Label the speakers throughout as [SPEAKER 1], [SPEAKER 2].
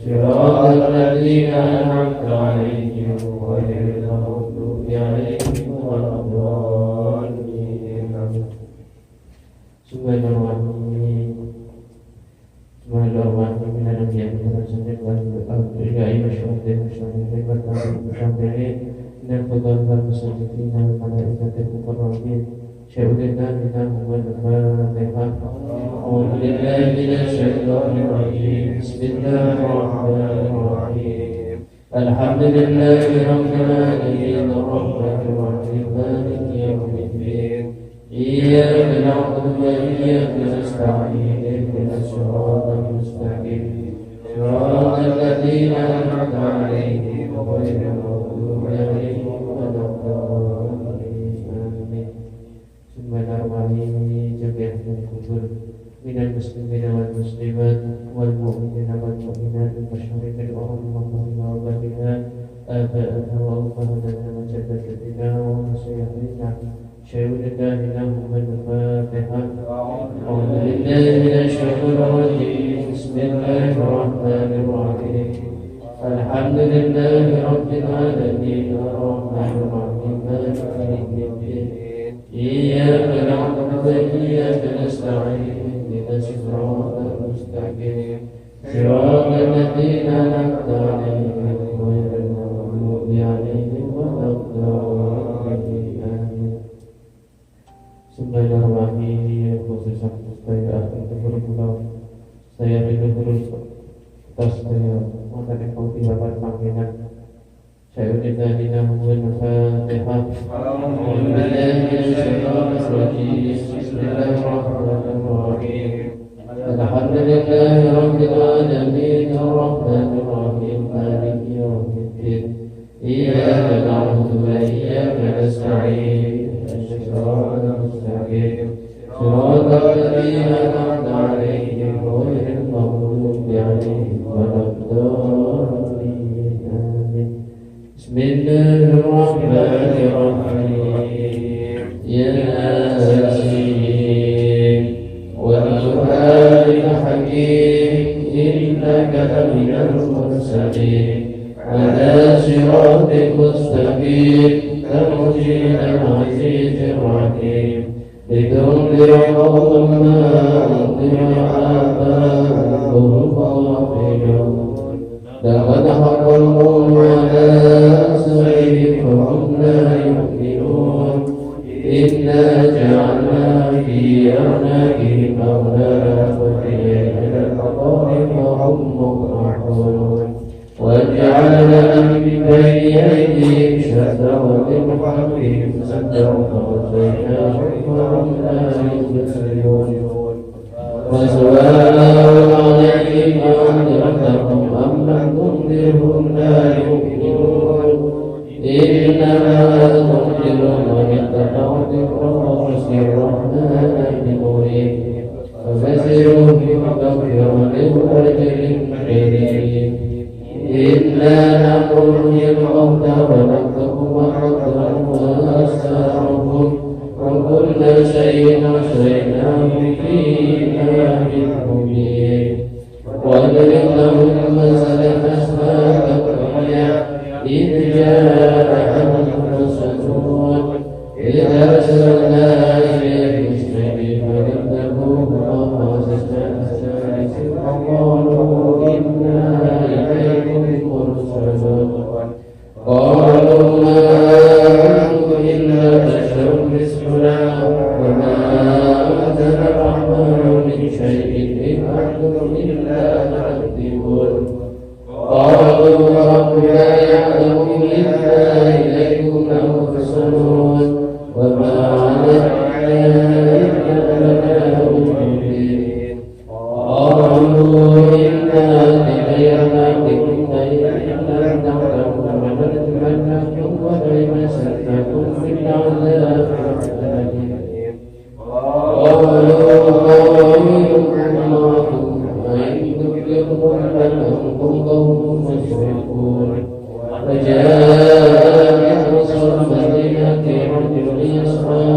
[SPEAKER 1] صراط الذين أنعمت عليهم غير المغضوب عليهم ولا الضالين. Bismillahirrahmanirrahim. Bismillahirrahmanirrahim. الحمد لله رب العالمين الرحمن الرحيم مالك يوم الدين إياك نعبد وإياك نستعين اهدنا الصراط المستقيم صراط الذين أنعمت عليهم غير المغضوب عليهم ولا الضالين. آمين. Bismillahirrahmanirrahim. Jami'atul kubur minal muslimina wal muslimat wal mu'minina wal mu'minat wal masyariqil ummatina wal batinat aba'ana wa ummahana wa jaddatina wa masyayikhina syaikhina lahum al-fatihah. A'udzu billahi minasy syaithanir rajim. Bismillahirrahmanirrahim. Alhamdulillahi rabbil alamin arrahmanir rahim maliki yaumiddin iyyaka na'budu wa iyyaka nasta'in ihdinas siratal mustaqim siratal ladzina an'amta 'alaihim ghairil maghdubi 'alaihim waladdallin. Bismillahirrahmanirrahim. Khususnya saya akan pulau saya rindu atas saya maka engkau tibakan panggilan saya udah dinahum al-fatihah. A'udzu billahi minasyaitonir rajim. Bismillahirrahmanirrahim. Alhamdulillahi rabbil alamin arrahmanir rahim maliki yaumiddin iyyaka na'budu wa iyyaka nasta'in ihdinas siratal mustaqim siratal ladzina an'amta 'alaihim ghairil maghdubi 'alaihim waladdallin. Amin. Bismillahirrahmanirrahim. Yasin wal qur'anil hakim innaka laminal mursalin ala siratin mustaqim tanzilal azizir rahim لتنذر قوما ما أنذر آباؤهم غافلون لقد حق القول على أكثرهم فهم لا يؤمنون إنا جعلنا في أعناقهم أغلالا وهي إلى الأرض فهم مقمحون وجعلنا من بين أيديهم سدا ومن خلفهم سدا فغشيناهم فهم لا يبصرون وسواء عليهم أنذرتهم أم لم تنذرهم لا يؤمنون إنما تنذر من اتقى ذكر الرحمن بنورهم فبشرهم بمغفرة وأجر كريم. إنا نحيي الموتى ونكتب ما قدموا وآثارهم وكل شيء أحصيناه في إمام مبين. واضرب لهم مثلا أصحاب القرية إذ جاءهم المرسلون إذ أرسلنا إليهم اثنين فكذبوهما فأخذنا الثالث فقالوا إنا إليكم مرسلون قالوا ما أنتم إلا بشر مثلنا وما أنزل الرحمن من شيء إن أنتم إلا تكذبون قالوا ربنا يعلم إنا إليكم لمرسلون وما علينا إلا البلاغ المبين. قالوا إنا تغيرنا بكم غير إن لم تعلموا ونتمنىكم وليمسنكم في العذاب أليم. قالوا طائركم معكم وإن تكذبوا فأنتم قوم مسرفون. وجاء رسول المدينة رجل يسعى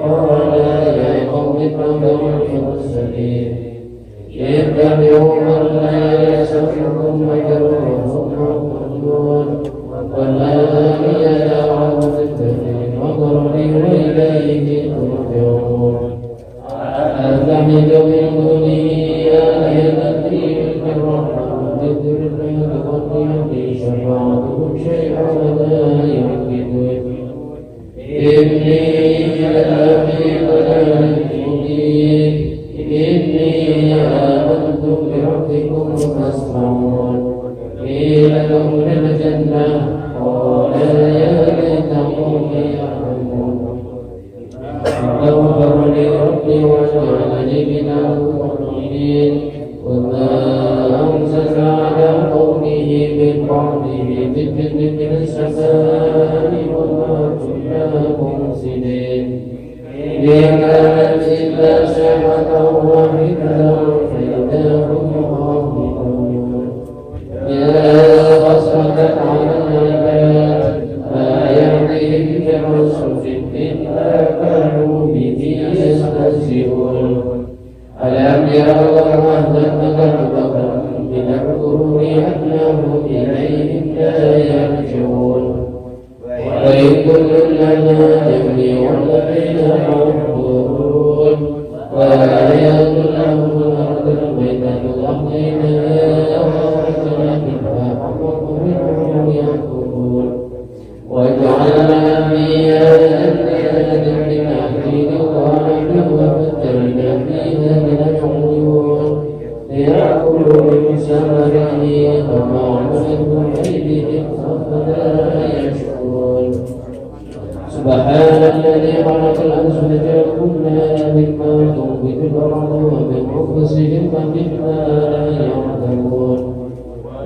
[SPEAKER 1] قال يا قوم اتبعوا المرسلين اتبعوا من لا يسمع يسمعون قيل ادخل الجنة قال يا ليت قومي يعلمون فغفر لي ربي وجعلني من المؤمنين وما أنزل على قومه من بعده من جند من السماء وما كنا منزلين إن كانت إلا صيحة واحدة فإذا هم خامدون يا حسرة على العباد ما يأتيهم من رسول إلا كانوا به يستهزئون ألم يروا أهلكنا قبلهم من القرون أنهم إليهم لا يرجعون وإن كل لنا جميع الذين محضرون وآيات لهم الأرض الميتة أحييناها وأخرجنا منها حقا منهم يأكلون وجعلنا فيها أندية لنعبد ونحن وفجرنا فيها من العيون ليأكلوا من ثمره وما عملت أيديهم أفلا يشكرون سبحان الذي خلق الأزواج كلها مما تنبت الأرض ومن أنفسهم ومما لا يعلمون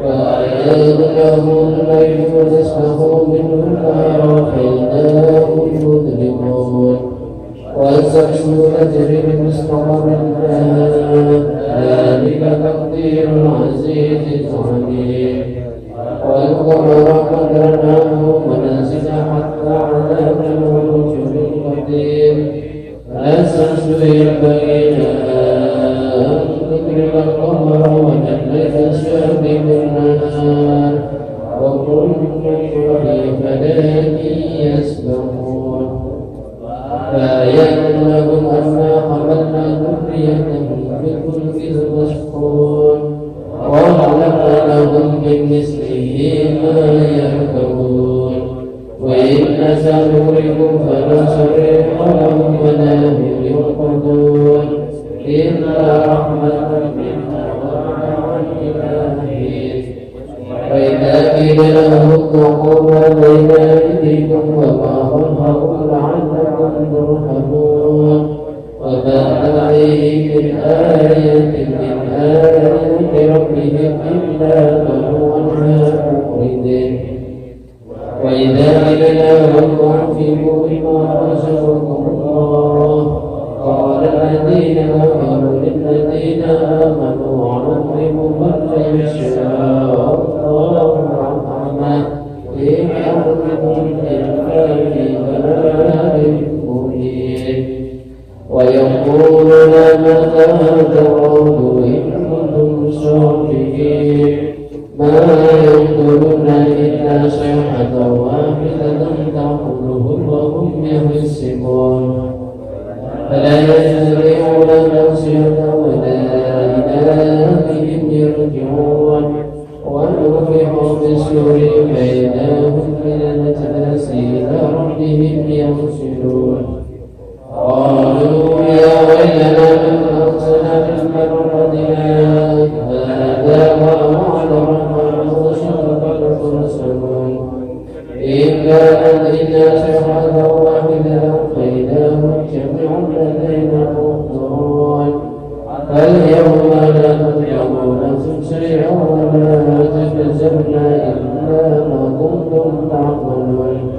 [SPEAKER 1] وآيات لهم الليل ونسخه منه النهار فإذا هم مظلمون والشمس تجري بمستقر لها ذلك تقدير العزيز العليم والقمر قدرناه منازل حتى علمه الرجل القدير الشمس ينبغي لها أن تدرك القمر وجل الشهر بالنهار وكل في فلك يسبحون فآيات لهم أنا حملنا ذريتهم في الفلك المشحون وخلقنا لهم من مثله ما يركبون وإن نشأ نغرقهم فنصرف لهم ولا هم ينقذون إلا رحمة منا ورحمة للآخرين وإذا قيل لهم اتقوا ما بين أيديكم وما خلفكم لعلكم ترحمون وما عليهم من آية من آيات ربهم إلا كانوا عنها معرضين وإذا قيل لهم أنفقوا مما رزقكم الله قال الذين كفروا للذين آمنوا عنهم من يشاء الله رحمه إن يرحمهم إلا في ضلال مبين ويقولون متى هذا الوعد إن كنتم صادقين ما يقولون إلا صيحة واحدة تأخذهم وهم يحسبون فلا يستطيعون توصية ولا إلى أهلهم يرجعون ونفخ في الصور فإذا هم من الأجداث إلى ربهم ينسلون قالوا يا ويلنا من أرسلنا في المرقدنا هذا وعد الرحمن وصدق المرسلون إن كانت إلا صيحة واحدة فإذا هم جميع الذين محضرون فاليوم لا تظلمون شيئا ولا تجزون إلا ما كنتم تعملون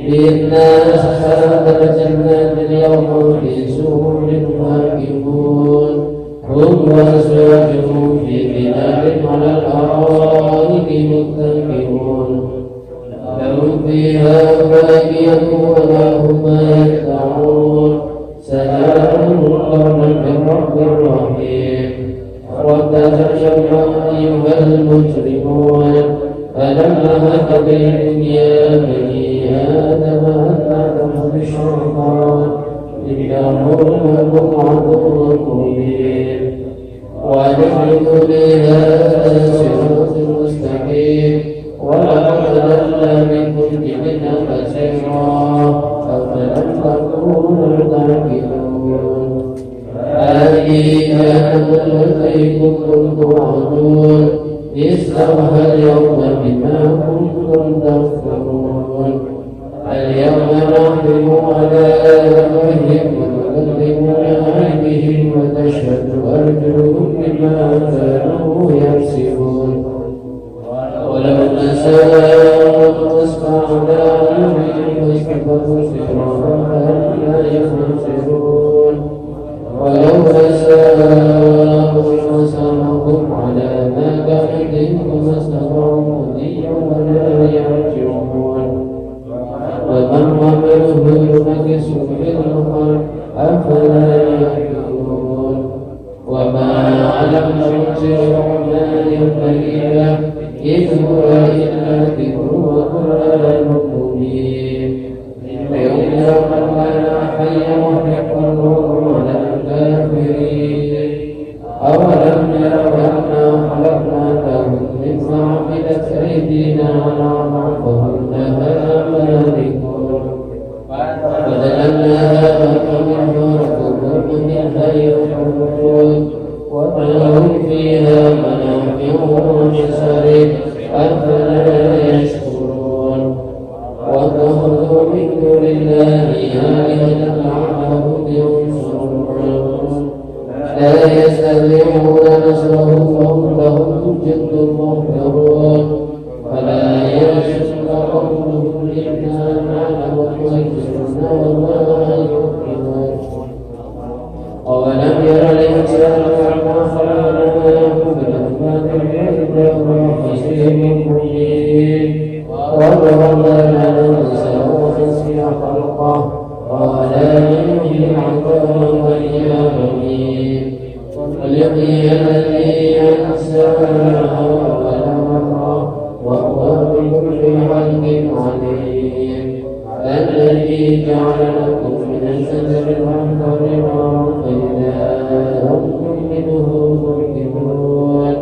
[SPEAKER 1] إنا أصحاب الجنة اليوم في سرور راكبون هم وأزواجهم في ظلال على الأرائك متكئون لهم فيها فاكهة ولا هم يدعون سلام قولا من رب رحيم وابتغوا أيها المجرمون ألم أهد بكم يا بني آدم أن تعلموا الشيطان إنه لكم عدو مبين ونحن بها صراط مستقيم ولقد ضل منكم جبلا كثيرا أفلم تكونوا تعقلون هذه الأيام التي كنتم توعدون اصلوها اليوم بما كنتم تكفرون اليوم نحكم على أفواههم وتكلمنا أيديهم وتشهد أرجلهم بما كانوا يكسبون ولو نشاء لمسخنا عليهم فاستكبروا فهم لا يبصرون ولو نشاء لمسخناهم على ما كان ما استطاعوا مضيا ولا يرجعون ومن عمله نكس في الأرض أفلا يعقلون وما علم يبصر ما ينبغي له إذ هو إلا ذكر وقرآن مبين لينذر من كان حيا ويقول على الكافرين أولم يروا أنا خلقنا لهم مما عملت أيدينا فهم لها مالكون وجعلناها لكم ركوبا منها يركبون وما هم فيها منافع ومشارب أفلا يشكرون واتخذوا من دون الله آلهة لعلهم ينصرون لا يستطيعون نصرهم وهم لهم جند محضرون فلا يشك قولهم إنا نعلم ويسرون وما يؤمنون أولم ير الإنسان كما خلقناه بالأسباب فإذا هو خصيم مبين وضربنا الإنسان ونسي خلقه قال يحيي العظام وهي رميم ولقي الذي أنسى أول مرة وهو بكل خلق عليم الذي جعل لكم من الشجر الأخضر نارا فإذا أنتم منه توقدون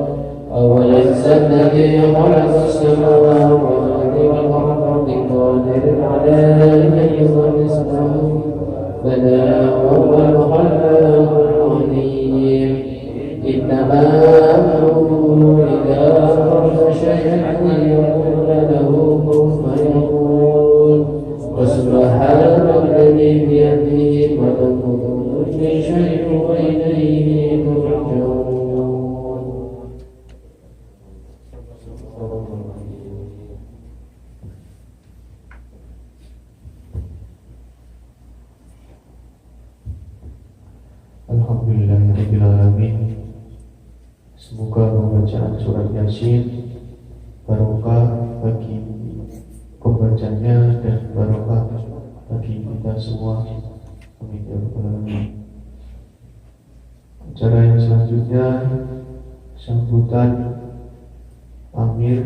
[SPEAKER 1] أوليس الذي خلق السماوات والأرض بقادر على أن يحيي مثلهم بلى وهو الخلاق العليم إنما أمره إذا أراد شيئا أن يقول له كن فيكون وسبحان الذي بيده ملكوت كل شيء وإليه ترجعون.
[SPEAKER 2] Alhamdulillahirrahmanirrahim. Semoga pembacaan surat Yasin barokah bagi pembacanya dan barokah bagi kita semua. Amin ya rabbal alamin. Acara yang selanjutnya sambutan Amir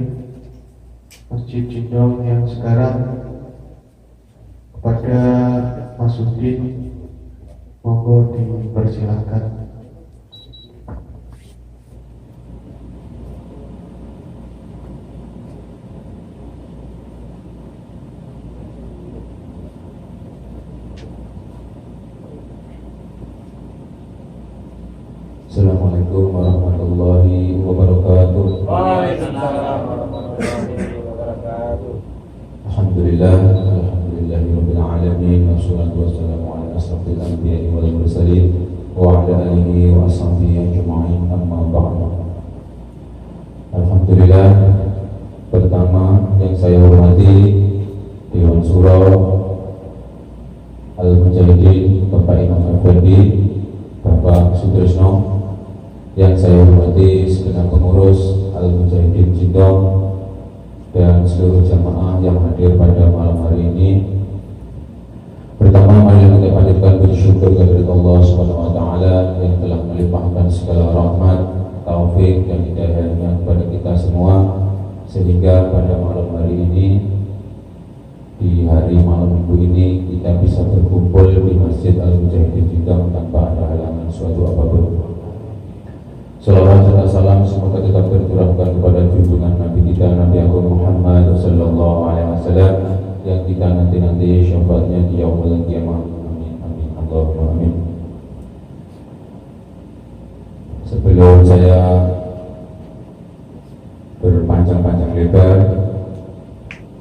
[SPEAKER 2] Masjid Cindong yang sekarang kepada Mas Udin, monggo dipersilahkan.
[SPEAKER 3] Assalamualaikum warahmatullahi wabarakatuh.
[SPEAKER 4] Waalaikumsalam warahmatullahi wabarakatuh.
[SPEAKER 3] Alhamdulillahirabbil alamin wassalatu wassalamu ala asrofil anbiya'i wal mursalin wa ala alihi wa sahbihi ajma'in amma ba'd. Alhamdulillah, pertama yang saya hormati Dewan Surau Al-Mujahidin Bapak Imam Effendi, Bapak Sutrisno, yang saya hormati segenap pengurus Al-Mujahidin Cindong dan seluruh jamaah yang hadir pada malam hari ini. Pertama, mari kita panjatkan puji syukur kepada Allah Subhanahu wa taala yang telah melimpahkan segala rahmat, taufik dan hidayahnya kepada kita semua, sehingga pada malam hari ini, di hari malam minggu ini, kita bisa berkumpul di Masjid Al-Mujahidin Cindong tanpa ada halangan suatu apapun. Salawat serta salam semoga tetap tercurahkan kepada junjungan Nabi kita, Nabi Agung Muhammad sallallahu alaihi wasallam, yang kita nanti syafaatnya di yaumul qiyamah. Amin amin Allahumma amin. panjang lebar,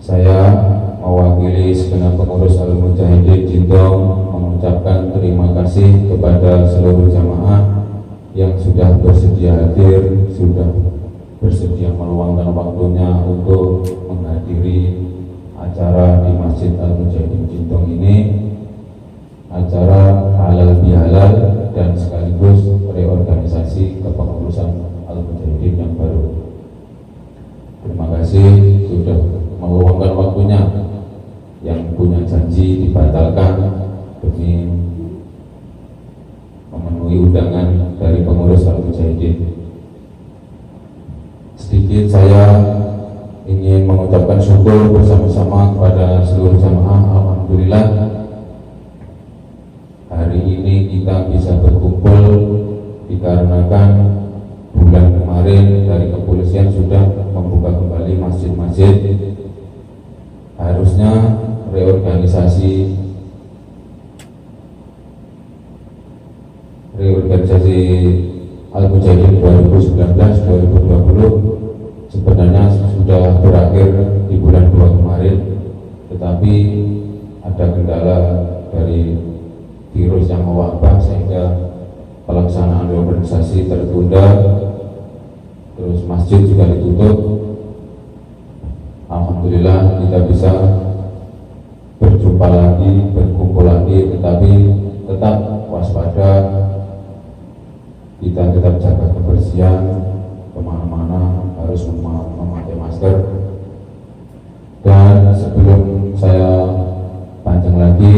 [SPEAKER 3] saya mewakili segenap pengurus Al-Mujahidin Jindong mengucapkan terima kasih kepada seluruh jamaah yang sudah bersedia hadir, sudah bersedia meluangkan waktunya untuk menghadiri acara di Masjid Al-Mujahidin Jindong ini, acara halal bihalal dan sekaligus reorganisasi kepengurusan Al-Mujahidin yang baru. Terima kasih sudah meluangkan waktunya, yang punya janji dibatalkan demi memenuhi undangan dari pengurus Al-Mujahidin. Sedikit saya ingin mengucapkan syukur bersama-sama kepada seluruh jamaah. Alhamdulillah hari ini kita bisa berkumpul dikarenakan bulan kemarin dari kepolisian sudah membuka kembali masjid-masjid. Harusnya reorganisasi Al-Mujahidin 2019-2020 sebenarnya sudah berakhir di bulan 2 kemarin, tetapi ada kendala dari virus yang mewabah sehingga pelaksanaan reorganisasi tertunda, terus masjid juga ditutup. Alhamdulillah kita bisa berjumpa lagi, berkumpul lagi, tetapi tetap waspada, kita tetap jaga kebersihan, kemana-mana harus memakai masker. Dan sebelum saya panjang lagi,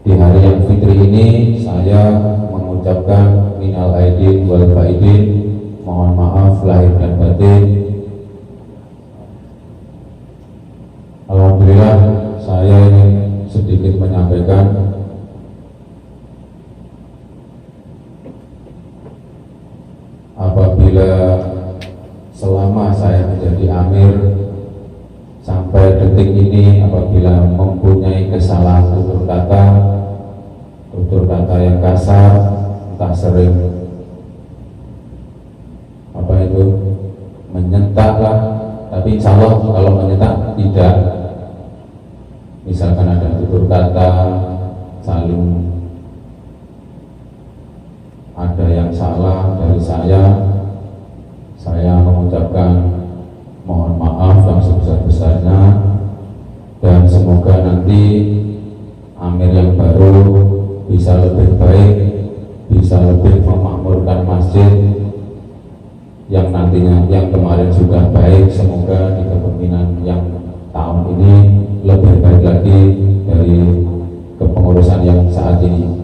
[SPEAKER 3] di hari yang fitri ini saya mengucapkan minal aidin wal faidin, mohon maaf lahir dan batin. Alhamdulillah saya ingin sedikit menyampaikan apabila selama saya menjadi amir sampai detik ini, apabila mempunyai kesalahan tutur kata yang kasar, entah sering menyentak lah, tapi insya Allah kalau menyentak tidak, misalkan ada tutur kata saling ada yang salah dari saya mengucapkan mohon maaf yang sebesar-besarnya, dan semoga nanti amir yang baru bisa lebih baik, bisa lebih memakmurkan masjid yang nantinya, yang kemarin sudah baik, semoga di kepemimpinan yang tahun ini lebih baik lagi dari kepengurusan yang saat ini.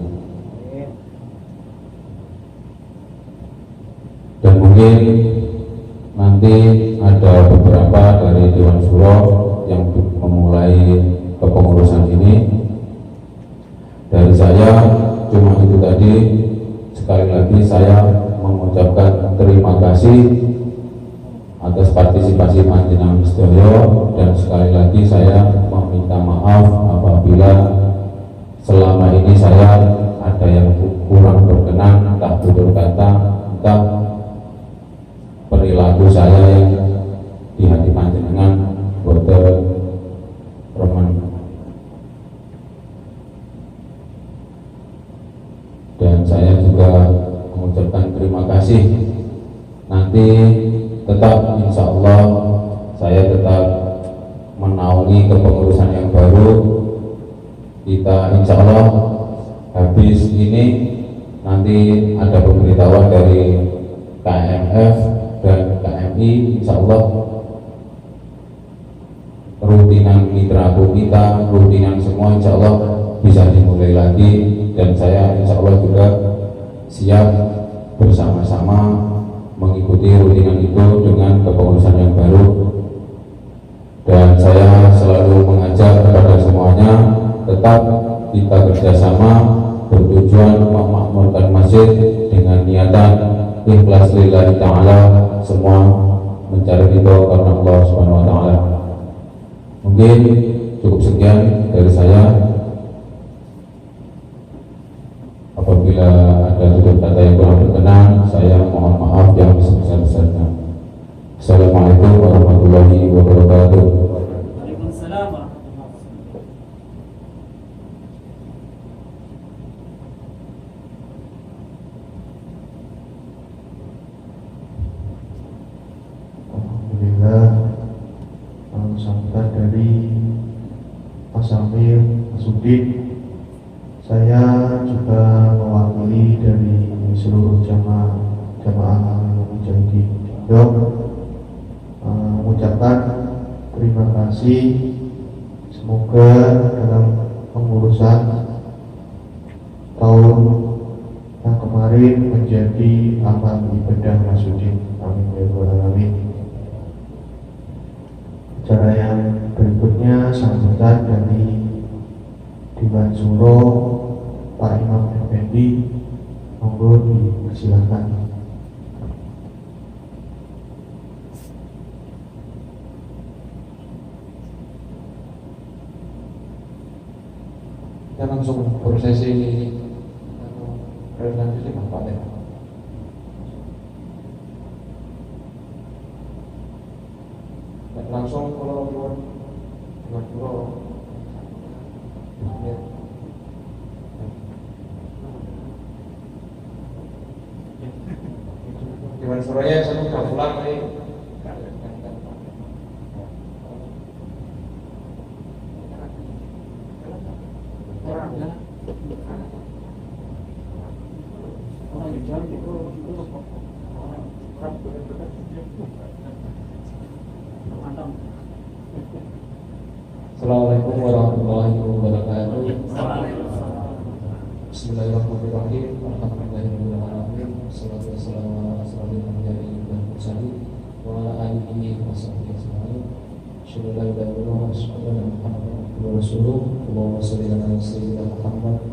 [SPEAKER 3] Dan mungkin nanti ada beberapa dari Dewan Syuro yang memulai kepengurusan ini. Dari saya cuma itu tadi. Sekali lagi saya mengucapkan terima kasih atas partisipasi panjenengan sedaya, dan sekali lagi saya meminta maaf apabila selama ini saya ada yang kurang berkenan, entah tutur kata, entah perilaku saya yang di hati panjenengan boten remen. Dan saya juga mengucapkan terima kasih. Nanti tetap insya Allah saya tetap menaungi kepengurusan yang baru. Kita insya Allah habis ini nanti ada pemberitahuan dari KMF dan KMI, insya Allah rutinan mitra kita, rutinan semua insya Allah bisa dimulai lagi, dan saya insya Allah juga siap bersama-sama mengikuti rutinan itu dengan kepengurusan yang baru. Dan saya selalu mengajak kepada semuanya tetap kita kerjasama bertujuan memakmurkan masjid dengan niatan ikhlas lillahi ta'ala, semua mencari ridho karena Allah subhanahu wa ta'ala. Mungkin cukup sekian dari saya. Apabila ada tutur kata yang kurang berkenan, saya mohon maaf yang sebesar-besarnya. Assalamualaikum warahmatullahi wabarakatuh.
[SPEAKER 5] Waalaikumsalam warahmatullahi wabarakatuh.
[SPEAKER 2] Alhamdulillah, sambutan dari Mas Amir, Mas Udin. Saya juga mewakili dari seluruh jamaah Mujahidin Cindong mengucapkan terima kasih. Semoga dalam pengurusan tahun yang kemarin menjadi amal ibadah Mas Udin. Amin ya rabbal alamin. Acara yang berikutnya sambutan dari Dewan Suro Pak Imam Effendi, monggo dipersilakan.
[SPEAKER 3] Kita langsung prosesi presentasi Pak ya. Langsung kalau Dewan Suraya satu udah pulang nih. Assalamualaikum warahmatullahi wabarakatuh. Bismillahirrahmanirrahim. Alhamdulillahirrahmanirrahim. Wassalatu wassalamu ala asyrofil anbiya'i wal mursalin wa ala alihi wa sahbihi ajma'in. Asyhadu an la ilaha illallah wa asyhadu anna Muhammadan abduhu wa rasuluh. Allahumma shalli ala sayyidina Muhammad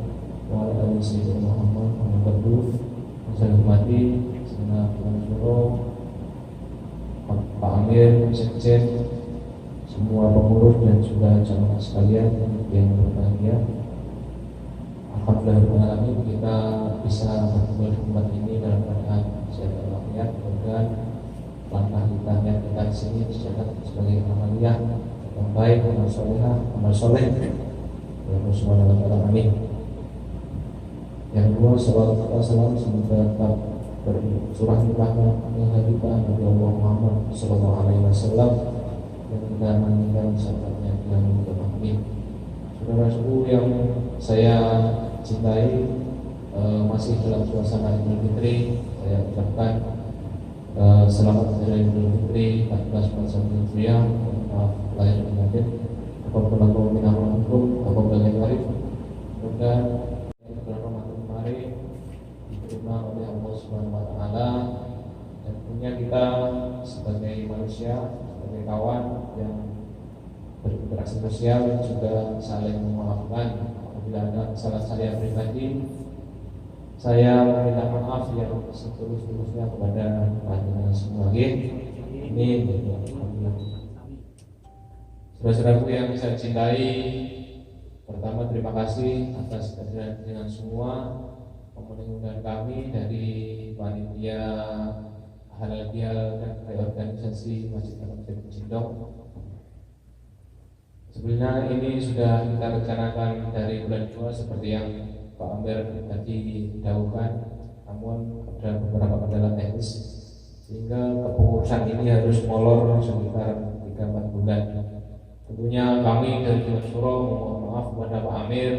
[SPEAKER 3] wa ala ali sayyidina Muhammad wa ba'du. Saya hormati Saudara Dewan Suro, Pak Amir, Sekjen, semua pengurus dan juga jamaah sekalian yang berbahagia. Alhamdulillah kita bisa bertemu di tempat ini dalam keadaan sehat walafiat. Mudah-mudahan langkah kita yang kita di sini dicatat sebagai amaliyah yang baik, amal soleh ya Rasulullah SAW. Amin. Yang kedua, salawat serta salam semoga tetap bercurah limpahnya Habibah Nabi Allah Muhammad Sallallahu Alaihi Wasallam yang kita meninggal sahabatnya yang berbahagia. Saudara-saudara yang saya cintai, masih dalam suasana Idul Fitri, saya ucapkan selamat hari Idul Fitri 1441 Hijriah. Maaf lahir dan batin. Apabila minal hukum, apabila karib. Semoga bulan Ramadan kemarin diterima oleh Allah Subhanahu Wa Taala, dan punya kita sebagai manusia, sebagai kawan yang berinteraksi sosial juga saling memaafkan. Apabila ada kesalahan saya pribadi, saya meminta maaf yang setulus-tulusnya kepada panjenengan semua. Ini saudara-saudaraku yang saya cintai, pertama terima kasih atas kehadiran dengan semua pemenang kami dari panitia halal bihalal dan reorganisasi Masjid Al-Mujahidin Cindong. Sebenarnya ini sudah kita rencanakan dari bulan 2 seperti yang Pak Amir tadi dahulukan, namun ada beberapa kendala teknis sehingga kepengurusan ini harus molor sekitar 3-4 bulan. Tentunya kami dari Dewan Suro mohon maaf kepada Pak Amir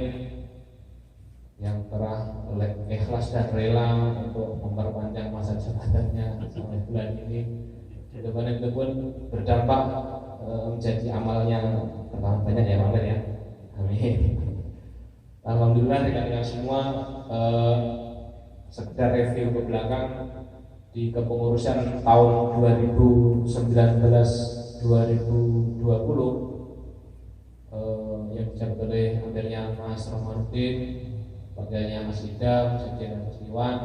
[SPEAKER 3] yang telah ikhlas dan rela untuk memperpanjang masa jabatannya sampai bulan ini. Mudah-mudahan itu pun berdampak menjadi amalnya banyak ya Pak Amir ya. Amin. Alhamdulillah rekan-rekan semua, sekedar review ke belakang di kepengurusan tahun 2019-2020 yang dijabat oleh amirnya Mas Rahmanuddin, wakilnya Mas Ida, Sekjen Mas Iwan,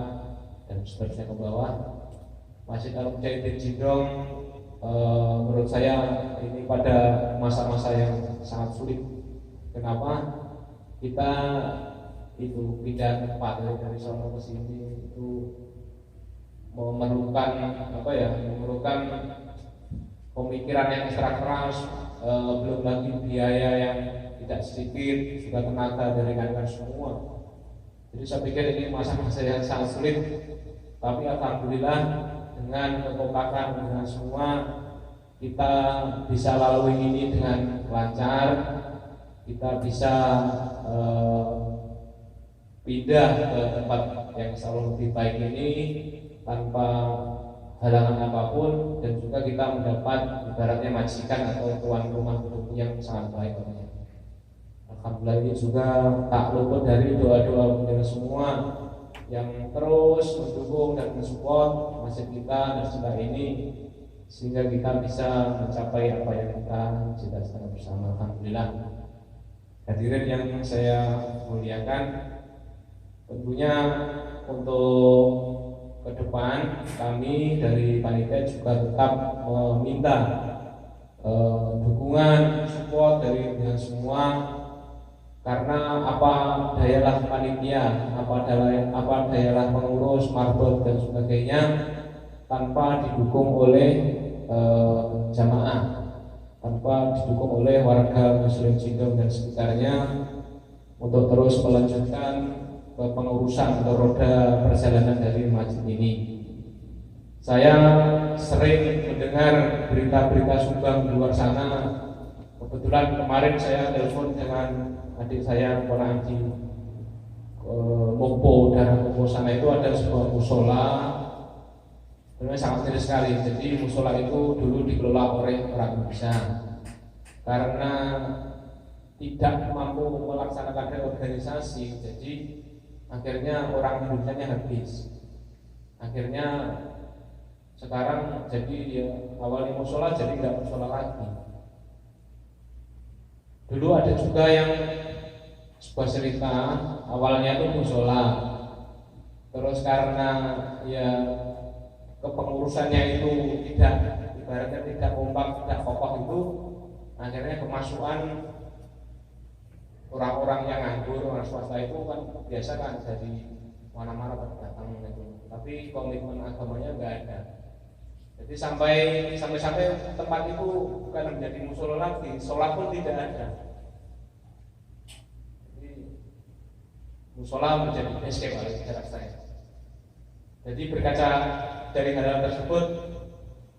[SPEAKER 3] dan seterusnya ke bawah. Masjid Al-Mujahidin Cindong menurut saya ini pada masa-masa yang sangat sulit. Kenapa? Kita itu pindah tempat dari Solo ke sini itu memerlukan pemikiran yang ekstra keras, belum lagi biaya yang tidak sedikit, juga tenaga dari rekan-rekan semua. Jadi saya pikir ini masa-masa yang sangat sulit, tapi alhamdulillah dengan kekompakan dengan semua kita bisa lalui ini dengan lancar, kita bisa pindah ke tempat yang selalu lebih baik ini tanpa halangan apapun, dan juga kita mendapat ibaratnya majikan atau tuan rumah yang sangat baik. Alhamdulillah ini juga tak luput dari doa-doa kita semua yang terus mendukung dan mensupport masjid kita dan setelah ini, sehingga kita bisa mencapai apa yang kita cita-citakan bersama. Alhamdulillah. Hadirin yang saya muliakan, tentunya untuk ke depan kami dari panitia juga tetap meminta dukungan, support dari dengan semua, karena apa dayalah panitia, apa dayalah pengurus, marbot dan sebagainya tanpa didukung oleh jamaah, tanpa didukung oleh warga Muslim Cindom dan sekitarnya untuk terus melanjutkan pengurusan atau roda perjalanan dari masjid ini. Saya sering mendengar berita-berita sumbang di luar sana. Kebetulan kemarin saya telepon dengan adik saya orang di Mopo, daerah Mopo sana itu ada sebuah musola, sebenarnya sangat kecil sekali. Jadi musola itu dulu dikelola oleh orang Indonesia, karena tidak mampu melaksanakan organisasi, jadi akhirnya orang Indonesia habis. Akhirnya sekarang jadi ya, awalnya musola jadi nggak musola lagi. Dulu ada juga yang sebuah cerita, awalnya itu musola, terus karena ya kepengurusannya itu tidak, ibaratnya tidak kompak, tidak kokoh itu, akhirnya kemasukan orang-orang yang nganggur, orang swasta itu kan biasa kan dari mana-mana datang itu, tapi komitmen agamanya nggak ada. Jadi sampai tempat itu bukan menjadi musola lagi, sholat pun tidak ada. Jadi musola menjadi escape oleh jarak saya. Jadi berkaca dari hal tersebut,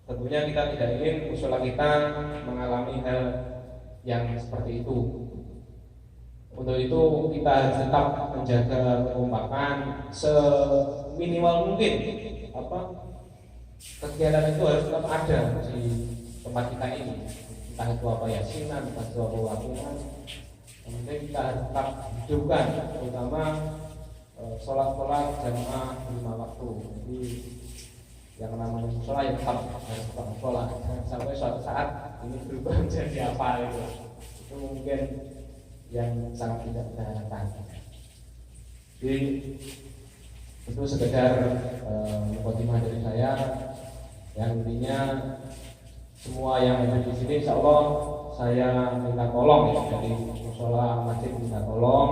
[SPEAKER 3] tentunya kita tidak ingin musola kita mengalami hal yang seperti itu. Untuk itu kita harus tetap menjaga kekompakan seminimal mungkin. Kegiatan itu harus tetap ada di tempat kita ini. Entah itu apa yasinan, entah itu apa wakungan. Kemudian kita harus tetap hidupkan, terutama sholat-sholat jamaah 5 waktu. Jadi yang namanya sholat ya tetap harus tetap sholat. Sampai suatu saat ini berubah menjadi apa itu. Itu mungkin yang sangat tidak kita harapkan. Jadi itu sekedar mukadimah dari saya. Yang intinya semua yang ada di sini, insya Allah saya minta tolong ya, dari musola masjid minta tolong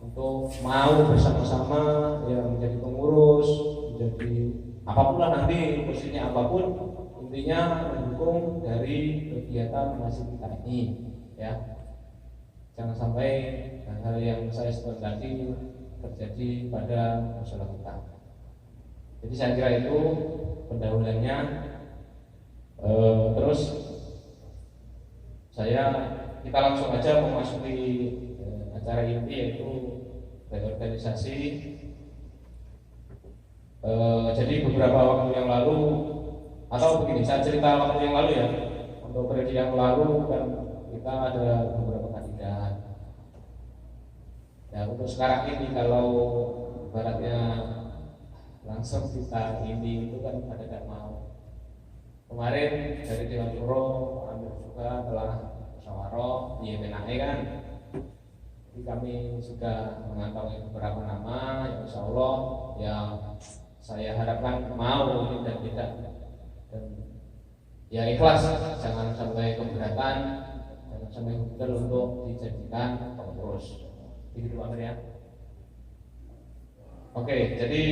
[SPEAKER 3] untuk mau bersama-sama ya menjadi pengurus, menjadi apapun lah nanti posisinya apapun, intinya mendukung dari kegiatan masjid kita ini ya. Jangan sampai hal-hal yang saya sebut tadi terjadi pada musola kita. Jadi saya kira itu pendahuluannya. Terus kita langsung aja memasuki acara inti, yaitu reorganisasi. Jadi beberapa waktu yang lalu, atau begini, saya cerita waktu yang lalu ya. Untuk periode yang lalu kan kita ada beberapa kandidat. Ya untuk sekarang ini kalau ibaratnya langsung kita ini itu kan pada tidak mau. Kemarin dari Dewan Syuro Amir juga telah musyawarah di MNAE kan. Jadi kami sudah mengantongi beberapa nama yang insya Allah ya saya harapkan mau ini dan tidak, dan ya ikhlas, jangan sampai keberatan, jangan sampai gagal untuk dijadikan pengurus. Begitu Pak Amir ya. Oke, jadi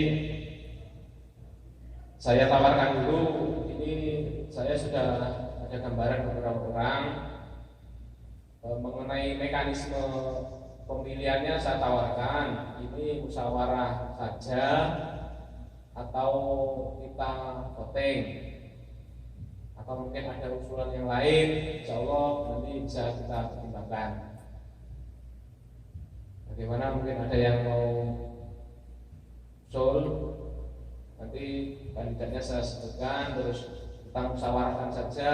[SPEAKER 3] saya tawarkan dulu
[SPEAKER 1] ini saya sudah ada gambaran beberapa orang mengenai mekanisme pemilihannya. Saya tawarkan ini musyawarah saja atau kita voting, atau mungkin ada usulan yang lain. Insya Allah nanti bisa kita pertimbangkan. Bagaimana, mungkin ada yang mau usul, nanti kandidatnya saya sebutkan, terus kita musyawarahkan saja.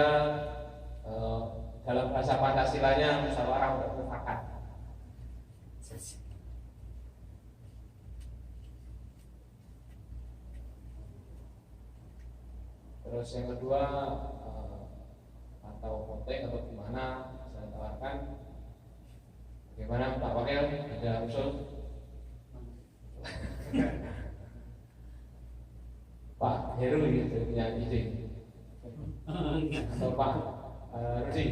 [SPEAKER 1] Dalam bahasa Pancasilanya musyawarah untuk mufakat. Terus yang kedua, atau voting atau gimana, saya tawarkan. Bagaimana Pak Wakil, ada usul? Pak Heru gitu punya ide, atau Pak Rudi?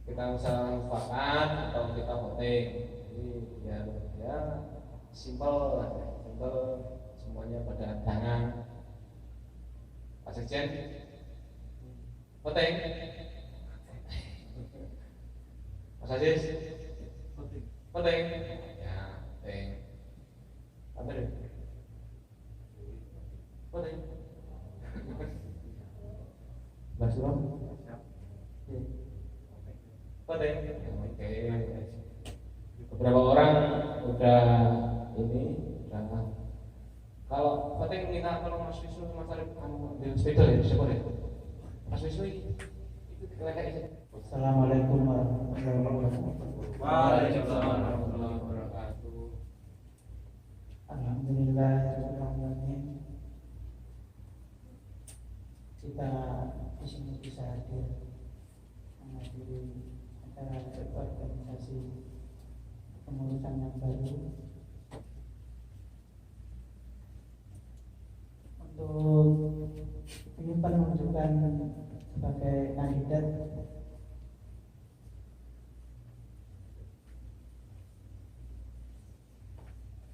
[SPEAKER 1] Kita usaha mufakat atau kita voting. Jadi ya simpel, semuanya pada tangan. Pak Sekjen, voting. Mas Aziz, voting. Ya, voting. Ambil. Voting. Mas Rom, voting. Oke. Beberapa orang udah ini, udah. Kalau voting minta tolong Mas Wisnu sama Mas Arif ambil sepeda ya, bisa boleh. Mas Wisnu itu kelihatan.
[SPEAKER 6] Assalamualaikum warahmatullahi wabarakatuh.
[SPEAKER 1] Waalaikumsalam warahmatullahi wabarakatuh.
[SPEAKER 6] Alhamdulillah, kita di sini bisa hadir menghadiri acara organisasi pengurusan yang baru untuk ini menunjukkan sebagai kandidat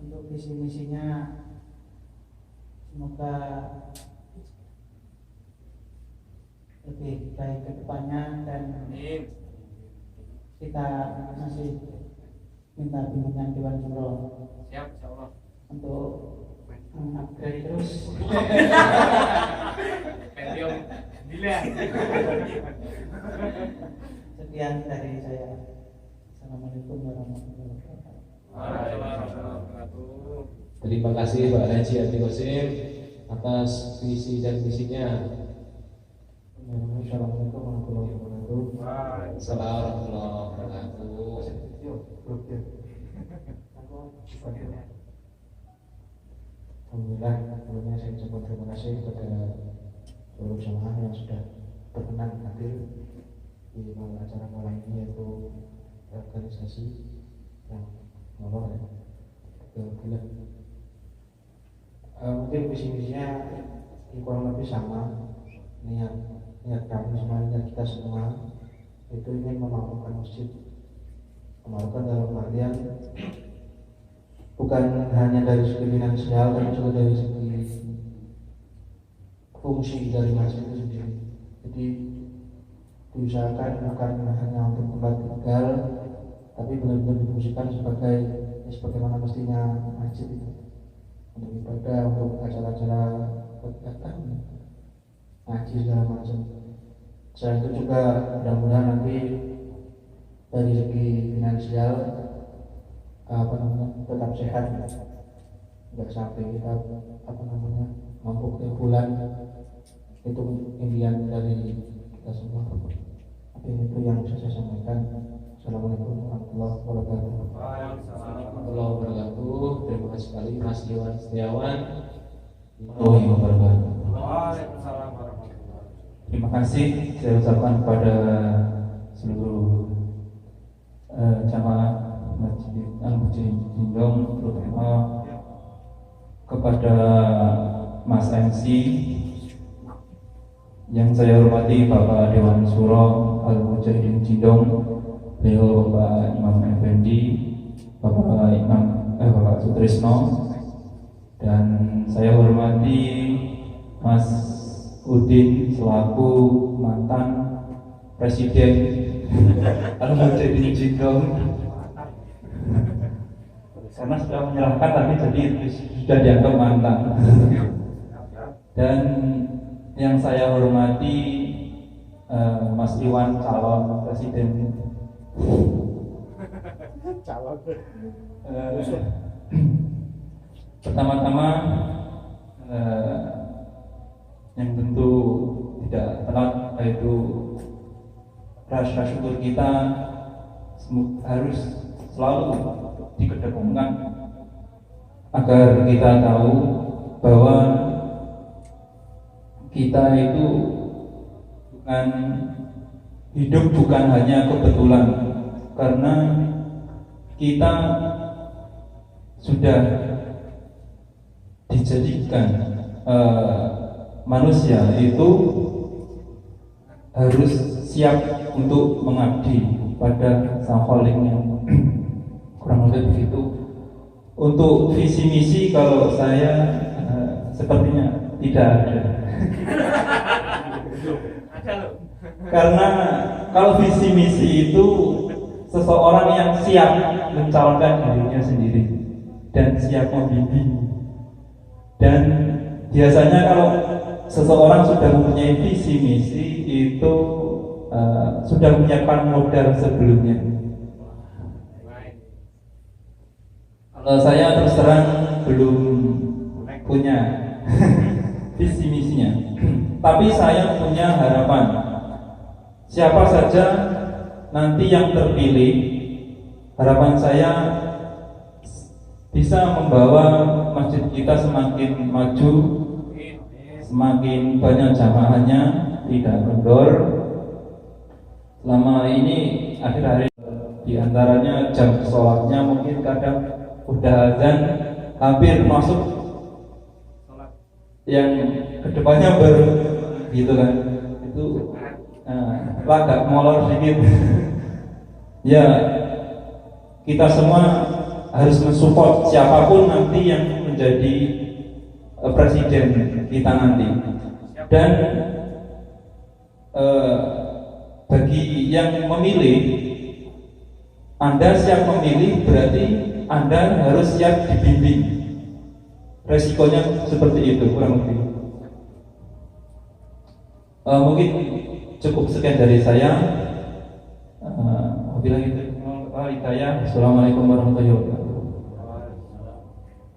[SPEAKER 6] untuk visi misinya. Semoga lebih baik ke depannya, dan kita masih minta bimbingan Dewan Syuro.
[SPEAKER 1] Siap, insyaallah.
[SPEAKER 6] Untuk upgrade terus.
[SPEAKER 1] Pentium bila.
[SPEAKER 6] Sekian dari saya. Assalamualaikum warahmatullahi wabarakatuh.
[SPEAKER 1] Waalaikumsalam. Terima kasih Pak Haji Adi Qasim atas visi dan misinya.
[SPEAKER 2] Assalamualaikum warahmatullahi wabarakatuh.
[SPEAKER 1] Waalaikumsalam warahmatullahi wabarakatuh.
[SPEAKER 2] Alhamdulillah, sebelumnya saya ucapkan terima kasih kepada seluruh jamaah yang sudah berkenan hadir di acara malam ini, yaitu organisasi yang nomor bulan. Mungkin visi-misinya kurang lebih sama. Niat kami semua, niat kita semua itu ingin memampukan masjid, memampukan dalam artian bukan hanya dari segi finansial, tapi juga dari segi fungsi dari masjid itu sendiri. Jadi diusahakan bukan hanya untuk tempat tinggal, tapi benar-benar difungsikan sebagaimana mestinya masjid itu, untuk ibadah, untuk acara-acara kegiatan, ngaji segala macam. Selain itu juga mudah-mudahan nanti dari segi finansial tetap sehat, nggak sampai kita mampu ke bulan. Itu impian dari kita semua. Itu yang bisa saya sampaikan. Assalamualaikum warahmatullahi wabarakatuh.
[SPEAKER 1] Warahmatullahi wabarakatuh. Terima kasih sekali Mas Iwan Setiawan.
[SPEAKER 3] Warahmatullahi wabarakatuh.
[SPEAKER 4] Waalaikumsalam warahmatullahi.
[SPEAKER 3] Terima kasih saya ucapkan kepada seluruh jamaah Masjid Al-Mujahid Jindong, terutama kepada Mas MC yang saya hormati, Bapak Dewan Syuro Al-Mujahidin Jindong, beliau Bapak Imam Effendi, Bapak Sutrisno,
[SPEAKER 7] Dan saya hormati Mas Udin selaku mantan Presiden Al-Mujahidin Jindong, karena sudah menyerahkan tapi jadi sudah dianggap mantan. Dan yang saya hormati Mas Iwan calon presiden. Pertama-tama yang tentu tidak telat, yaitu rasa syukur kita harus selalu dikedepankan agar kita tahu bahwa kita itu hidup bukan hanya kebetulan, karena kita sudah dijadikan manusia itu harus siap untuk mengabdi pada Sang Kholiknya. Kurang lebih begitu. Untuk visi misi kalau saya sepertinya tidak ada. Karena kalau visi misi itu seseorang yang siap mencalonkan dirinya sendiri dan siap membimbing. Dan biasanya kalau seseorang sudah mempunyai visi misi itu sudah menyiapkan modal sebelumnya. Kalau saya terus terang belum punya visi misinya, tapi saya punya harapan. Siapa saja nanti yang terpilih, harapan saya bisa membawa masjid kita semakin maju, semakin banyak jamaahnya, tidak kendor. Selama ini akhir-akhir diantaranya jam sholatnya mungkin kadang udah azan hampir masuk yang kedepannya baru gitu kan, itu agak molor sedikit. Ya, kita semua harus mensupport siapapun nanti yang menjadi presiden kita nanti. Dan bagi yang memilih, Anda siap memilih berarti Anda harus siap dibimbing. Resikonya seperti itu kurang lebih. Mungkin cukup sekian dari saya. Assalamualaikum warahmatullahi wabarakatuh.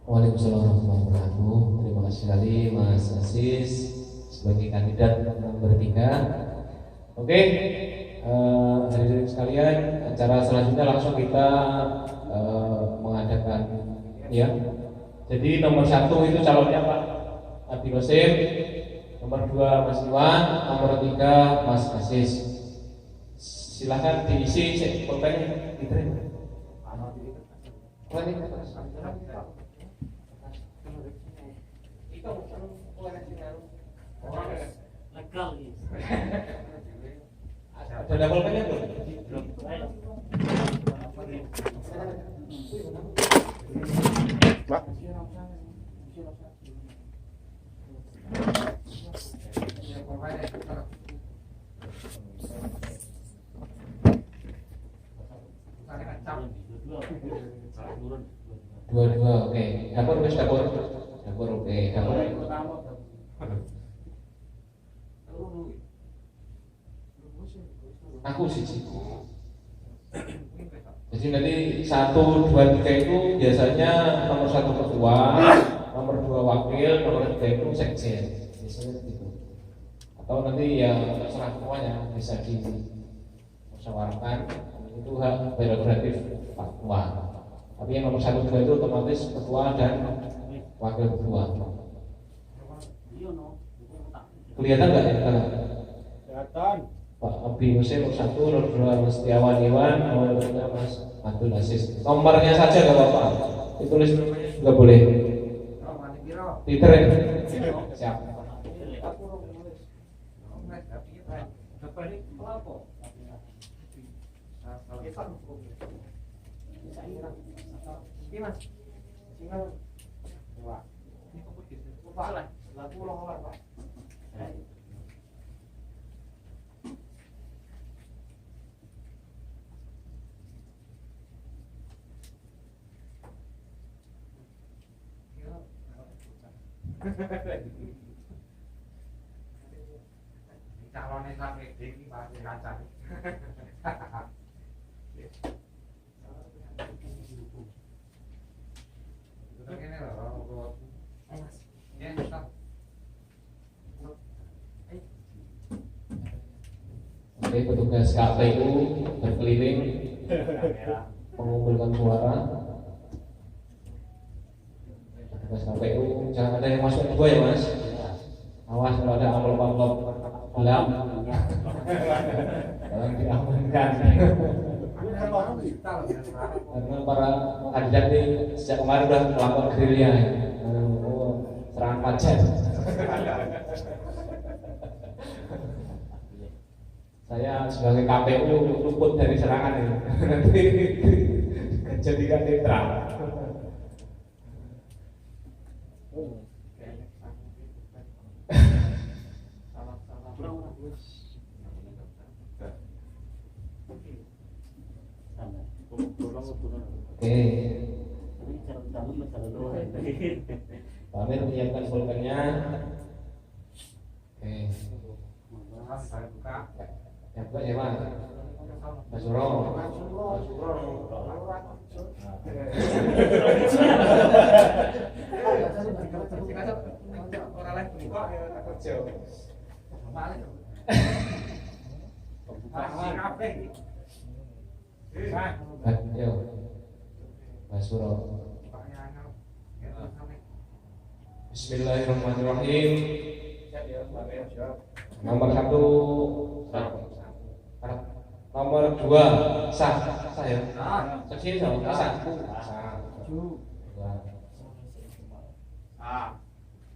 [SPEAKER 1] Waalaikumsalam warahmatullahi wabarakatuh. Terima kasih sekali Mas Aziz sebagai kandidat nomor 3. Oke, hadirin sekalian, acara selanjutnya langsung kita mengadakan ya. Jadi nomor 1 itu calonnya Pak Abdi Rosim, nomor 2 Mas Iwan, nomor 3 Mas Aziz. Silakan diisi pulpennya diterima. Ada pulpennya belum? Pak. Dua, oke. Dapur, oke. Dapur. Aku sih. Jadi nanti 1, 2, 3 itu biasanya nomor 1 ketua, nomor 2 wakil, nomor 3 itu sekjen. Biasanya gitu. Atau nanti ya terserah semuanya bisa dimusyawarahkan. Itu hak prerogatif Pak Ketua. Tapi yang nomor 1, 2 itu otomatis ketua dan wakil ketua. Kelihatan nggak ya? Kelihatan. Pak Abdi Rosim nomor 1, nomor 2 Mas Setiawan Iwan, nomor 3 Mas Abdul Aziz. Nomornya saja nggak apa-apa. Ditulis namanya juga boleh. Titer ya? Siap.
[SPEAKER 4] Calonnya sampai tinggi pasti lancar. Itu ini loh, ya, stop.
[SPEAKER 1] Oke, petugas KPU berkeliling mengumpulkan suara. Petugas KPU jangan ada yang masuk dua ya mas. Awas kalau ada amplop-amplop gelap, jangan diamankan. Karena para kandidat ini sejak kemarin sudah melakukan gerilya, serangan pajak. Saya sebagai KPU luput dari serangan ini. Nanti jadikan netral. Oke. Pamit menyiapkan pulpennya. Oke. Ya buka ya mas. Mas Suro.
[SPEAKER 4] Orang lain buka ya takut jauh. Balik.
[SPEAKER 1] Yo. Mas Suro. Bismillahirrahmanirrahim. Nomor 1 nomor 2 sah ya. Saksi sah.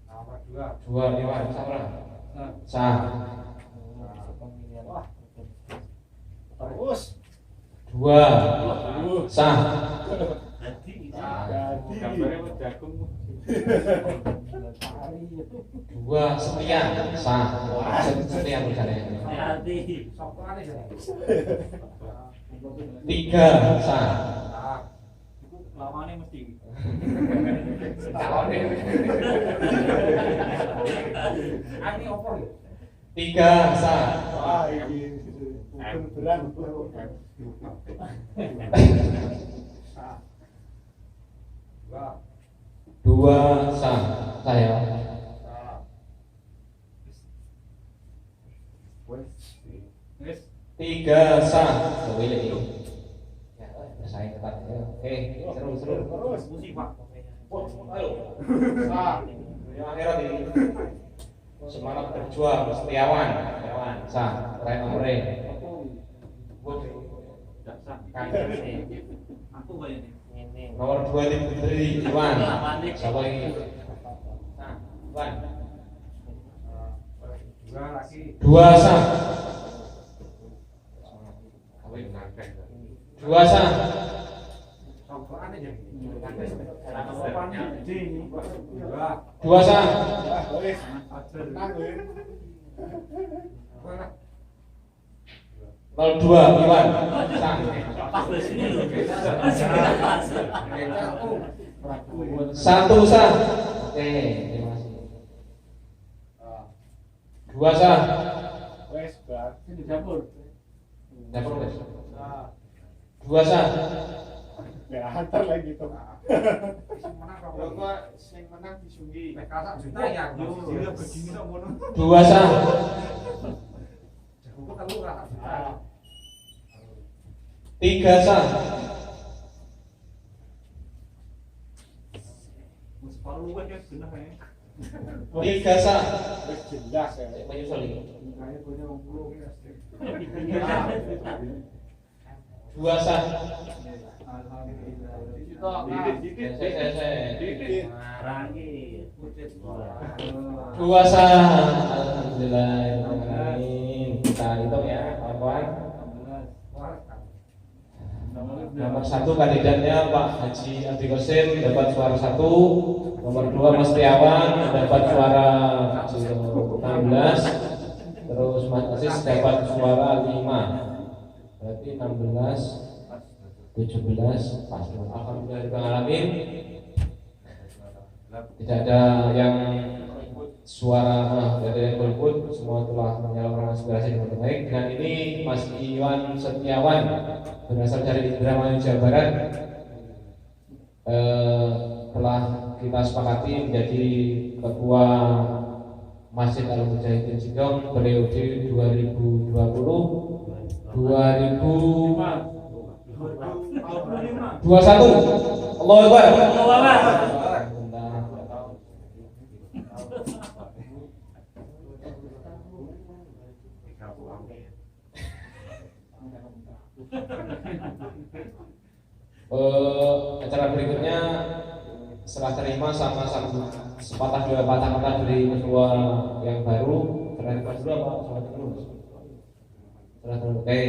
[SPEAKER 4] Nomor 2.
[SPEAKER 1] 2 Iwan sah.
[SPEAKER 4] Terus
[SPEAKER 1] 2 sah.
[SPEAKER 4] gambarnya jagung.
[SPEAKER 1] 2 sekian sah. Sekian misalnya. 3 sah.
[SPEAKER 5] Lawannya mesti.
[SPEAKER 4] Ini opor ya?
[SPEAKER 1] 3 sah.
[SPEAKER 8] Wah, ini beneran.
[SPEAKER 1] 2 sah. Saya. 3 sah. Boleh ini. Ya, saya ketat ya. Oke, seru.
[SPEAKER 8] Terus
[SPEAKER 5] Musik Pak.
[SPEAKER 1] Halo. Sah. Yang akhirat ini. Semangat berjuang, setiawan. Sah. Keren nomornya.
[SPEAKER 5] Aku kayak ini.
[SPEAKER 1] Nomor 2 tim putri Iwan. Siapa ini? Nah, Iwan.
[SPEAKER 4] 2 lagi.
[SPEAKER 1] 2 sah. 2 sah.
[SPEAKER 4] Sokokan aja.
[SPEAKER 1] 2 sah.
[SPEAKER 8] wis tenang wis.
[SPEAKER 1] 02 Iwan. Sah.
[SPEAKER 5] Pas di sini loh.
[SPEAKER 1] 1 sah. Oke, terima kasih. 2 sah.
[SPEAKER 8] Wis bar.
[SPEAKER 5] Di dapur.
[SPEAKER 1] Dapur wes. 2 sah.
[SPEAKER 8] Ya antar lagi tuh.
[SPEAKER 4] Sing menang disunggi. Kasak juta ya. Yo begini kok ngono.
[SPEAKER 1] 2 sah.
[SPEAKER 4] Jago telu kasak juta.
[SPEAKER 1] 3 sah.
[SPEAKER 5] Mus palu wae ya bener ya.
[SPEAKER 1] 3 sah.
[SPEAKER 8] Wis jelas ya.
[SPEAKER 1] Menyusul ini.
[SPEAKER 4] Kayak punya 20 ki pasti.
[SPEAKER 1] 2 sah.
[SPEAKER 5] Rangi.
[SPEAKER 1] 2 sah. Alhamdulillah. Kita hitung ya, kawan-kawan. Nomor 1 kandidatnya Pak Haji Abdi Qasim dapat suara 1. Nomor 2 Mas Triawan dapat suara 16. Terus Mas Asis dapat suara 5. Berarti 16 17 pas. Alhamdulillah alamin. Tidak ada yang suara dari golput, semua telah menyalurkan aspirasi dengan baik. Dan ini Mas Iwan Setiawan berasal dari Indramayu Jawa Barat, telah kita sepakati menjadi ketua Masjid Al Mujahidin Cindong periode 2020 2021. Allahu Akbar. Acara berikutnya serah terima sama sepatah dua patah kata dari ketua yang baru. Serah terima dulu apa? Serah terima. Serah terima. Oke.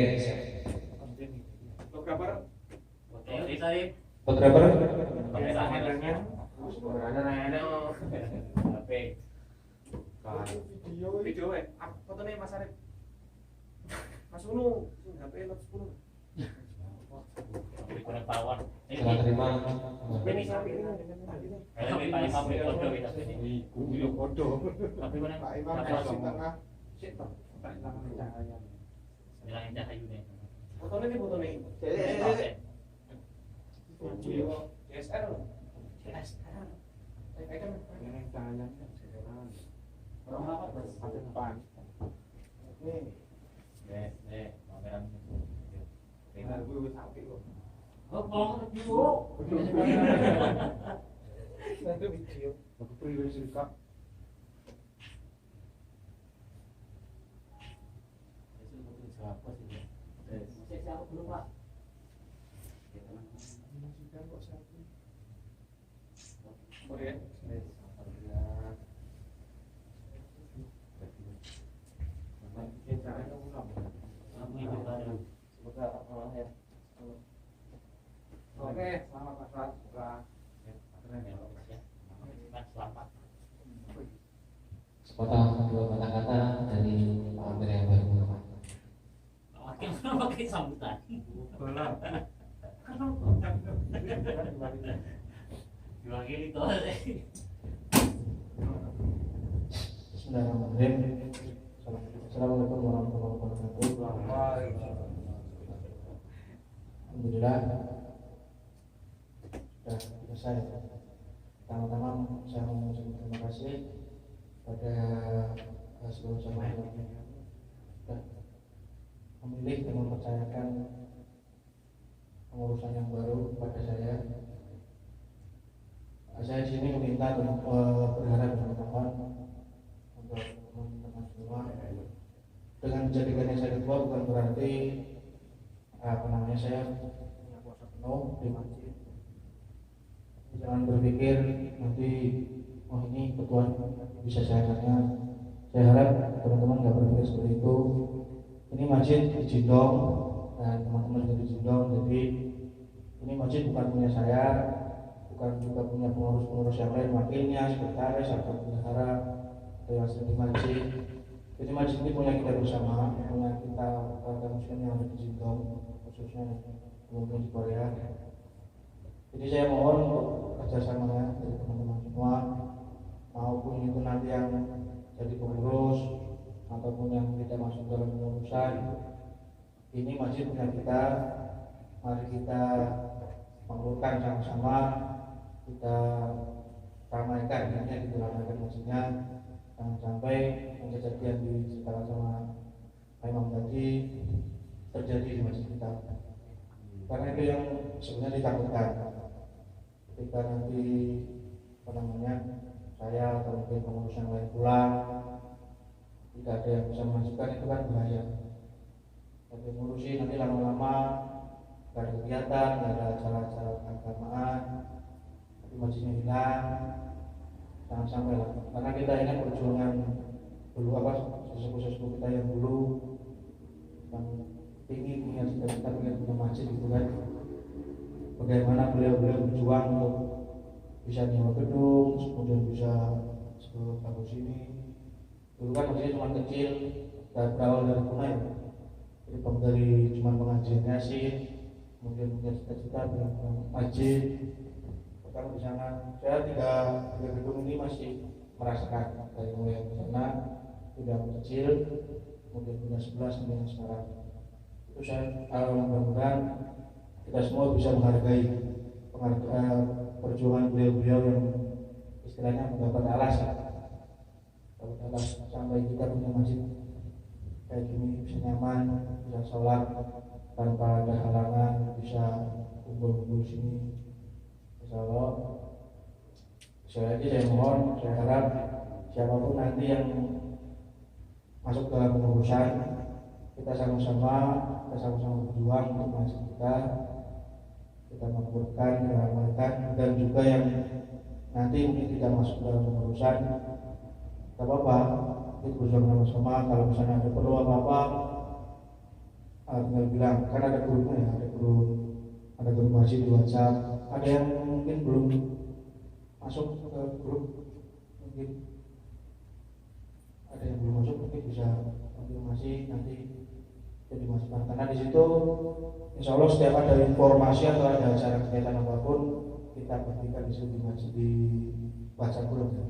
[SPEAKER 5] Fotografer.
[SPEAKER 1] Fotografer.
[SPEAKER 4] Video fotonya Mas Arif. Mas Unu, HP Note 10.
[SPEAKER 1] Serah terima.
[SPEAKER 4] Ini sapi ini.
[SPEAKER 5] Pak Imam foto kita ini.
[SPEAKER 8] Video foto.
[SPEAKER 5] Tapi mana?
[SPEAKER 8] Pak Imam di tengah. Sik toh.
[SPEAKER 5] Pak Imam cahaya. Bilang cahayu nih.
[SPEAKER 4] Fotonya ini fotonya. Video DSLR loh. DSLR.
[SPEAKER 8] Ini cahayanya sekarang. Ada depan. Ini.
[SPEAKER 5] Kamera.
[SPEAKER 8] Nah, gue wis apik kok. Nanti video. Aku priwes rekam. Oke, selamat Mas Rat.
[SPEAKER 5] Selamat.
[SPEAKER 1] Sepatah dua patah kata dari Pak Amir yang baru.
[SPEAKER 5] Pakai sambutan. Dua kali tuh.
[SPEAKER 2] Bismillahirrahmanirrahim. Assalamualaikum warahmatullahi wabarakatuh. Alhamdulillah sudah selesai. Pertama-tama saya mau mengucapkan terima kasih pada seluruh jamaah yang sudah memilih dan mempercayakan pengurusan yang baru kepada saya. Saya di sini meminta berharap teman-teman untuk teman-teman semua, dengan menjadikannya saya ketua bukan berarti saya punya kuasa penuh di masjid. Jangan berpikir nanti ini ketua bisa saya tanya. Saya harap teman-teman nggak berpikir seperti itu. Ini masjid di Cindong dan teman-teman juga di Cindong, jadi ini masjid bukan punya saya, bukan juga punya pengurus-pengurus yang lain, wakilnya, sekretaris, atau bendahara, dewan di masjid. Jadi masjid ini punya kita bersama, punya kita warga muslim yang ada di Cindong, khususnya umumnya di Korea. Jadi saya mohon untuk kerjasamanya dari teman-teman semua, maupun itu nanti yang jadi pengurus ataupun yang tidak masuk dalam pengurusan. Ini masjid punya kita, mari kita mengurukan sama-sama, kita ramaikan, kita ramaikan masjidnya. Jangan sampai yang kejadian di sekarang sama Imam tadi terjadi di masjid kita. Karena itu yang sebenarnya ditakutkan. Ketika nanti saya atau mungkin pengurus yang lain pulang, tidak ada yang bisa mengajukan, itu kan bahaya. Tapi mengurusi nanti lama-lama tidak ada kegiatan, tidak ada acara-acara keagamaan, tapi masjidnya hilang. Jangan sampai lah, karena kita ingat perjuangan dulu sesepuh-sesepuh kita yang dulu yang ingin punya cita-cita pengen punya masjid gitu kan. bagaimana beliau berjuang untuk bisa nyewa gedung, kemudian bisa sebelum kampus ini. Dulu kan masih cuma kecil, dan berawal dari punai. Jadi dari cuma pengajiannya sih, kemudian punya cita-cita dengan masjid. Sekarang di sana, saya tiga gedung ini masih merasakan dari mulai di sana, tidak kecil, kemudian punya 11 sampai yang sekarang. Itu saya mudah-mudahan kita semua bisa menghargai perjuangan beliau-beliau yang istilahnya mendapat alas sampai kita punya masjid kayak gini, bisa nyaman, bisa sholat tanpa ada halangan, bisa kumpul-kumpul sini. Insya Allah, sekali lagi saya mohon, saya harap siapapun nanti yang masuk dalam pengurusan, kita sama-sama berjuang untuk masjid kita makmurkan, kita amalkan, dan juga yang nanti mungkin tidak masuk dalam pengurusan, tidak apa-apa, kita berjuang sama-sama. Kalau misalnya ada perlu apa-apa, tinggal bilang, kan ada grupnya ya, ada grup masjid di WhatsApp. Ada yang mungkin belum masuk ke grup, mungkin ada yang belum masuk, mungkin bisa konfirmasi nanti jadi masukan, karena di situ insya Allah setiap ada informasi atau ada acara kegiatan apapun kita berikan di situ di WhatsApp grup ya.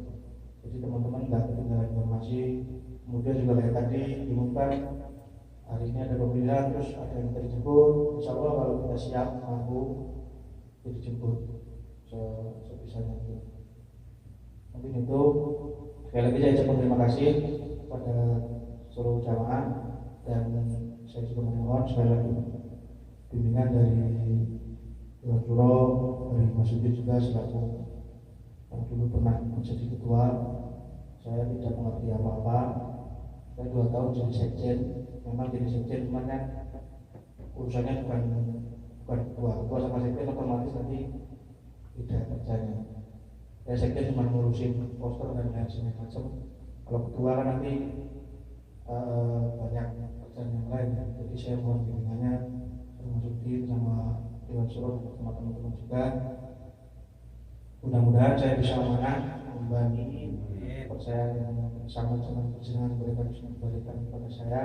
[SPEAKER 2] Jadi teman-teman nggak ketinggalan informasi. Kemudian juga kayak tadi diumumkan hari ini ada pemilihan, terus ada yang terjemput. Insya Allah kalau kita siap mampu jadi jemput sebisanya itu. Mungkin itu sekali lagi saya ucapkan terima kasih kepada seluruh jamaah, dan saya juga memohon sekali lagi bimbingan dari Dewan Syuro, dari Mas Yudi juga selaku yang dulu pernah menjadi ketua. Saya tidak mengerti apa-apa. Saya 2 tahun jadi sekjen. Memang jadi sekjen cuman kan urusannya bukan ketua sama sekjen, otomatis nanti tidak kerjanya. Saya sekjen cuma ngurusin poster dan lain macam. Kalau ketua kan nanti banyak kerjaan yang lain ya. Jadi saya mohon bimbingannya termasuk tim sama Dewan Syuro sama teman-teman juga. Mudah-mudahan saya bisa amanah membantu kepercayaan yang sama dengan perjalanan mereka bisa diberikan kepada saya.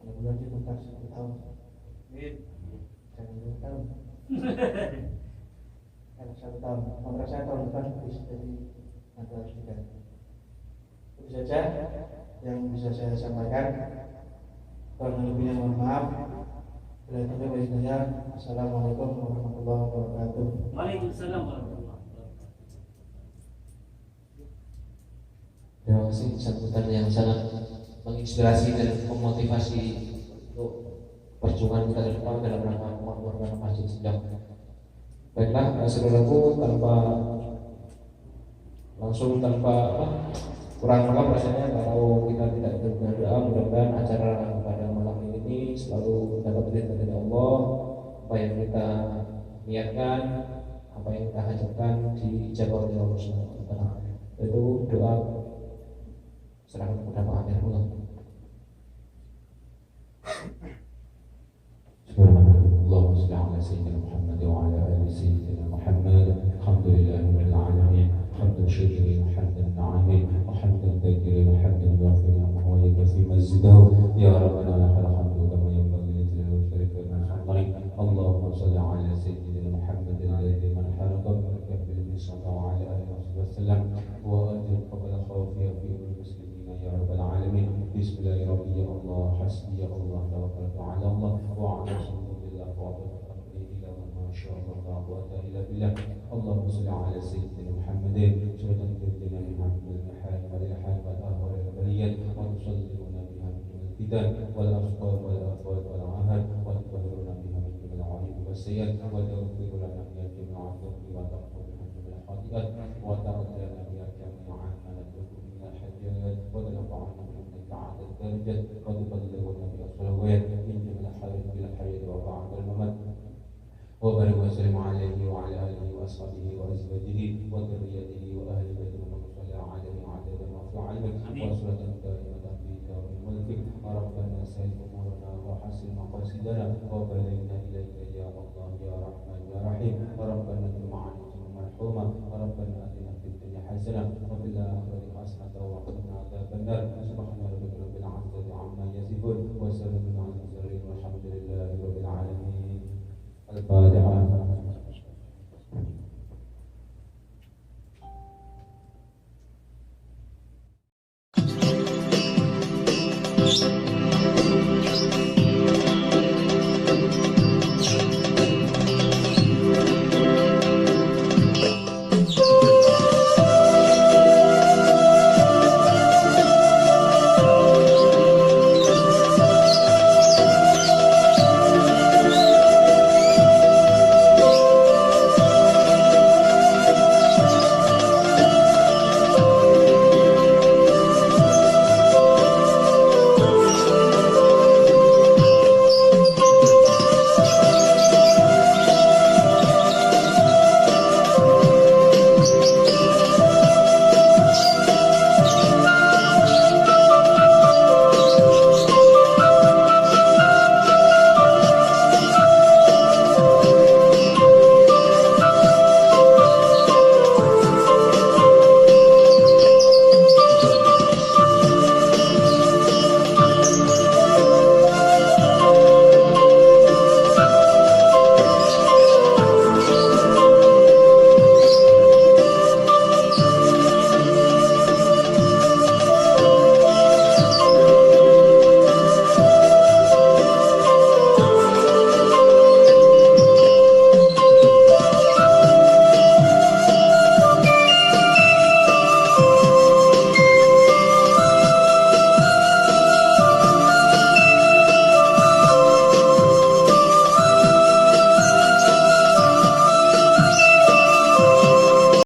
[SPEAKER 2] Mudah-mudahan ditukar 1 tahun. Jangan 2 tahun. Karena 1 tahun. Kontrak saya tahun depan habis, jadi nanti harus diganti. Itu saja yang bisa saya sampaikan. Kalau lebihnya mohon maaf. Assalamualaikum warahmatullahi wabarakatuh.
[SPEAKER 5] Waalaikumsalam warahmatullahi wabarakatuh.
[SPEAKER 1] Terima kasih sambutan yang sangat menginspirasi dan memotivasi untuk perjuangan kita ke depan dalam rangka memakmurkan Masjid Sindang. Baiklah, saudaraku, tanpa kurang malam rasanya kalau kita tidak berdoa, mudah-mudahan acara pada malam ini selalu mendapat perintah dari Allah. Apa yang kita niatkan, apa yang kita hajatkan dijawab oleh Allah Subhanahu wa taala. Itu doa serahkan kepada Pak Amir Mullah.
[SPEAKER 3] Allahumma shalli ala sayyidina Muhammad wa ala ali sayyidina Muhammad. Alhamdulillahirabbil alamin. Hamdan syakirin, hamdan na'imin, wa hamdan dhakirin, hamdan yafi'an wa yakfi mazdahu. Ya Rabbana lakal hamdu kama yanbaghi li jalali wajhika wa li Allahumma shalli ala sayyidina Muhammad alladhi man haraqa bil misal wa ala alihi wasallam wa ajil qabla khawfiya fi muslimin ya rabbal alamin. Bismillahirrahmanirrahim. Ya Allah, hasbi ya Allah, tawakkaltu ala Allah wa ala rasulillah wa ila ma syaa Allah la quwwata illa billah. Allahumma shalli ala sayyidina Muhammadin syuratan tuhdina min hamdil mahal wa lil hal wa ahwal al baliyat wa tusallimuna biha min al-fitan wal asqar wal afwat wal ahad wa tuhiruna biha min al-aib wa sayyid wa taghfiru lana biha jami'a dhunubi wa taghfiru lana min al-khati'at wa ta'ala biha jami'a ma nadruku min al-hajjat wa tanfa'una min ta'ala al-darajat wa tuballighuna bi as-salawat min jami'il hayat bil hayat wa ba'da al-mamat. وبارك وسلم عليه وعلى اله واصحابه وازواجه وذريته واهل بيته ومن صلى عليه وعلى اله وصحبه وسلم وصلاه دائمه في دار الملك ربنا سهل أمورنا وحسن مقاصدنا وبلغنا إليك يا الله يا رحمن يا رحيم. ربنا اجعل معنا مرحوما. ربنا آتنا في الدنيا حسنة وفي الآخرة